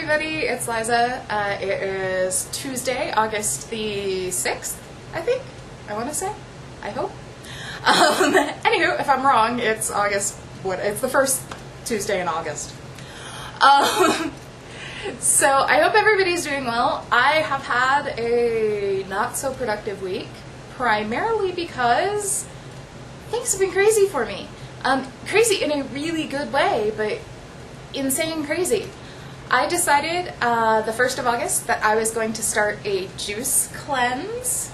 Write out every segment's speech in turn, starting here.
everybody, it's Liza. It is Tuesday, August the 6th, I think. I want to say. I hope. Anywho, if I'm wrong, it's August, it's the first Tuesday in August. So I hope everybody's doing well. I have had a not so productive week, primarily because things have been crazy for me. Crazy in a really good way, but insane crazy. I decided the 1st of August that I was going to start a juice cleanse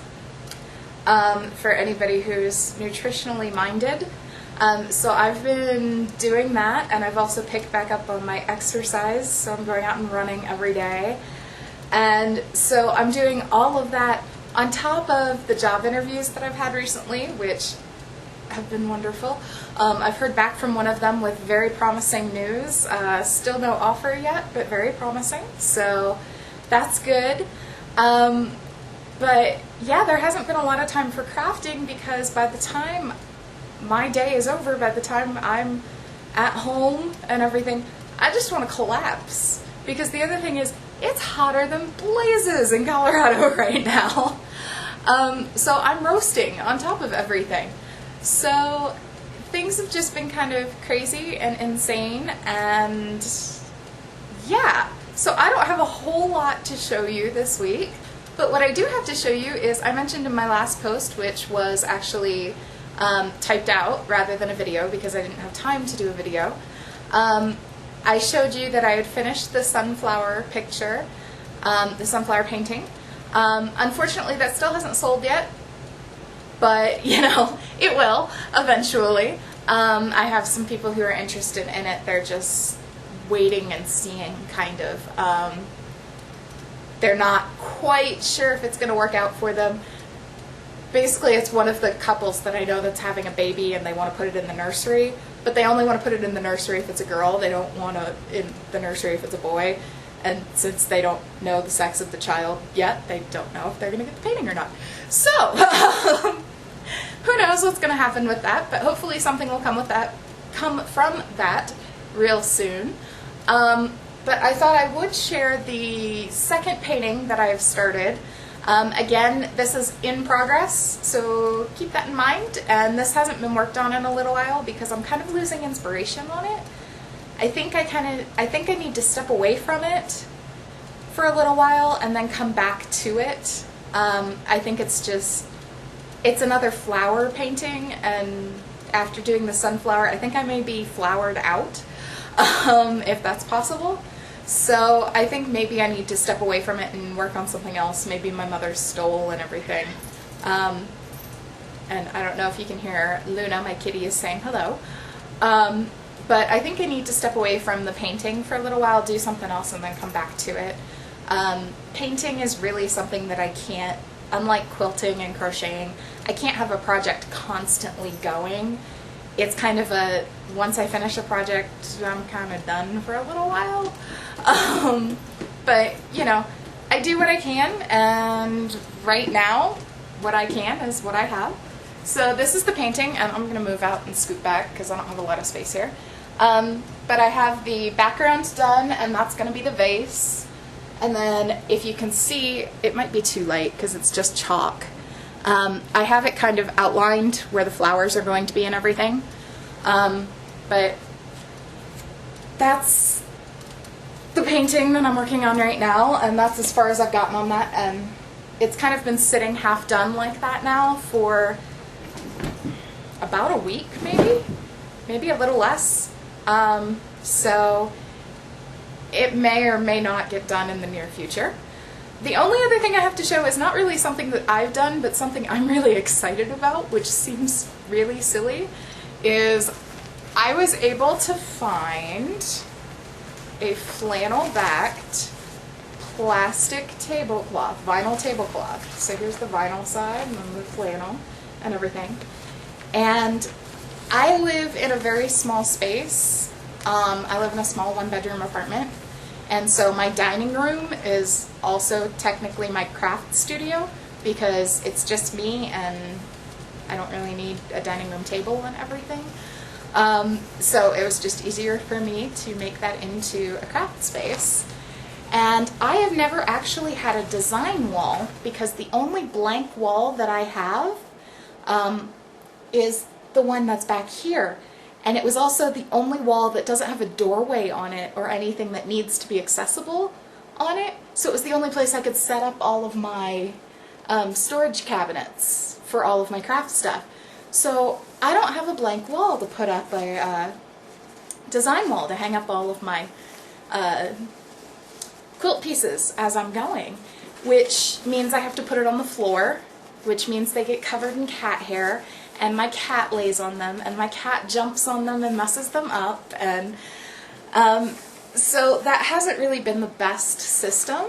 for anybody who's nutritionally minded. So I've been doing that, and I've also picked back up on my exercise, so I'm going out and running every day. And so I'm doing all of that on top of the job interviews that I've had recently, which have been wonderful. I've heard back from one of them with very promising news. Still no offer yet, but very promising. So that's good. But yeah, there hasn't been a lot of time for crafting because by the time my day is over, by the time I'm at home and everything, I just want to collapse. Because the other thing is, it's hotter than blazes in Colorado right now. So I'm roasting on top of everything. So things have just been kind of crazy and insane, and yeah, so I don't have a whole lot to show you this week, but what I do have to show you is I mentioned in my last post, which was actually typed out rather than a video because I didn't have time to do a video. I showed you that I had finished the sunflower picture, the sunflower painting. Unfortunately, that still hasn't sold yet. But, you know, it will eventually. I have some people who are interested in it. They're just waiting and seeing, kind of. They're not quite sure if it's going to work out for them. Basically, it's one of the couples that I know that's having a baby and they want to put it in the nursery. But they only want to put it in the nursery if it's a girl. They don't want to in the nursery if it's a boy. And since they don't know the sex of the child yet, they don't know if they're going to get the painting or not. So, who knows what's going to happen with that, but hopefully something will come from that real soon. But I thought I would share the second painting that I've started. Again, this is in progress, so keep that in mind. And this hasn't been worked on in a little while because I'm kind of losing inspiration on it. I think I need to step away from it for a little while and then come back to it. I think it's another flower painting, and after doing the sunflower, I think I may be flowered out, if that's possible. So I think maybe I need to step away from it and work on something else, maybe my mother's stole and everything. And I don't know if you can hear Luna, my kitty, is saying hello. But I think I need to step away from the painting for a little while, do something else, and then come back to it. Painting is really something that I can't, unlike quilting and crocheting, I can't have a project constantly going. It's kind of a, once I finish a project, I'm kind of done for a little while. But, you know, I do what I can, and right now, what I can is what I have. So this is the painting, and I'm going to move out and scoot back because I don't have a lot of space here. But I have the background done, and that's going to be the vase. And then if you can see, it might be too light because it's just chalk. I have it kind of outlined where the flowers are going to be and everything. But that's the painting that I'm working on right now, and that's as far as I've gotten on that. And it's kind of been sitting half done like that now for about a week, maybe a little less. So it may or may not get done in the near future. The only other thing I have to show is not really something that I've done, but something I'm really excited about, which seems really silly, is I was able to find a flannel-backed plastic tablecloth, vinyl tablecloth. So here's the vinyl side and then the flannel and everything. And I live in a very small space. I live in a small one-bedroom apartment, and so my dining room is also technically my craft studio because it's just me and I don't really need a dining room table and everything. So it was just easier for me to make that into a craft space. And I have never actually had a design wall because the only blank wall that I have is the one that's back here. And it was also the only wall that doesn't have a doorway on it or anything that needs to be accessible on it. So it was the only place I could set up all of my storage cabinets for all of my craft stuff. So I don't have a blank wall to put up a design wall to hang up all of my quilt pieces as I'm going, which means I have to put it on the floor, which means they get covered in cat hair, and my cat lays on them, and my cat jumps on them and messes them up, and so that hasn't really been the best system.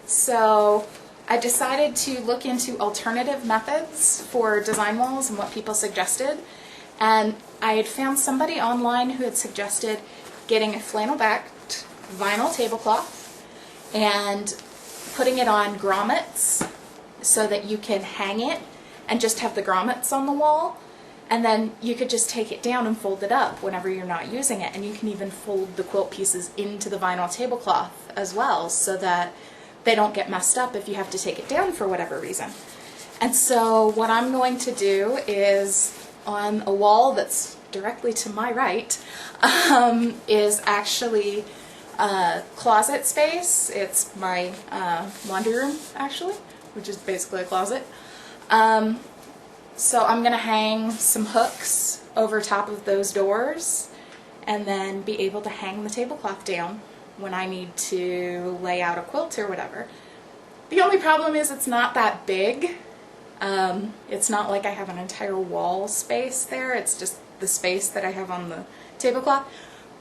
So I decided to look into alternative methods for design walls and what people suggested, and I had found somebody online who had suggested getting a flannel-backed vinyl tablecloth and putting it on grommets so that you can hang it and just have the grommets on the wall, and then you could just take it down and fold it up whenever you're not using it, and you can even fold the quilt pieces into the vinyl tablecloth as well so that they don't get messed up if you have to take it down for whatever reason. And so what I'm going to do is, on a wall that's directly to my right, is actually closet space. It's my laundry room, actually, which is basically a closet. So I'm going to hang some hooks over top of those doors and then be able to hang the tablecloth down when I need to lay out a quilt or whatever. The only problem is it's not that big. It's not like I have an entire wall space there. It's just the space that I have on the tablecloth.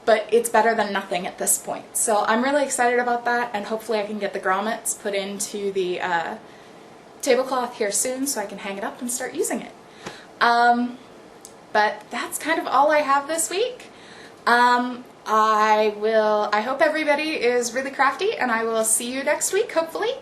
But it's better than nothing at this point. So I'm really excited about that, and hopefully I can get the grommets put into the tablecloth here soon so I can hang it up and start using it. But that's kind of all I have this week. I hope everybody is really crafty, and I will see you next week, hopefully.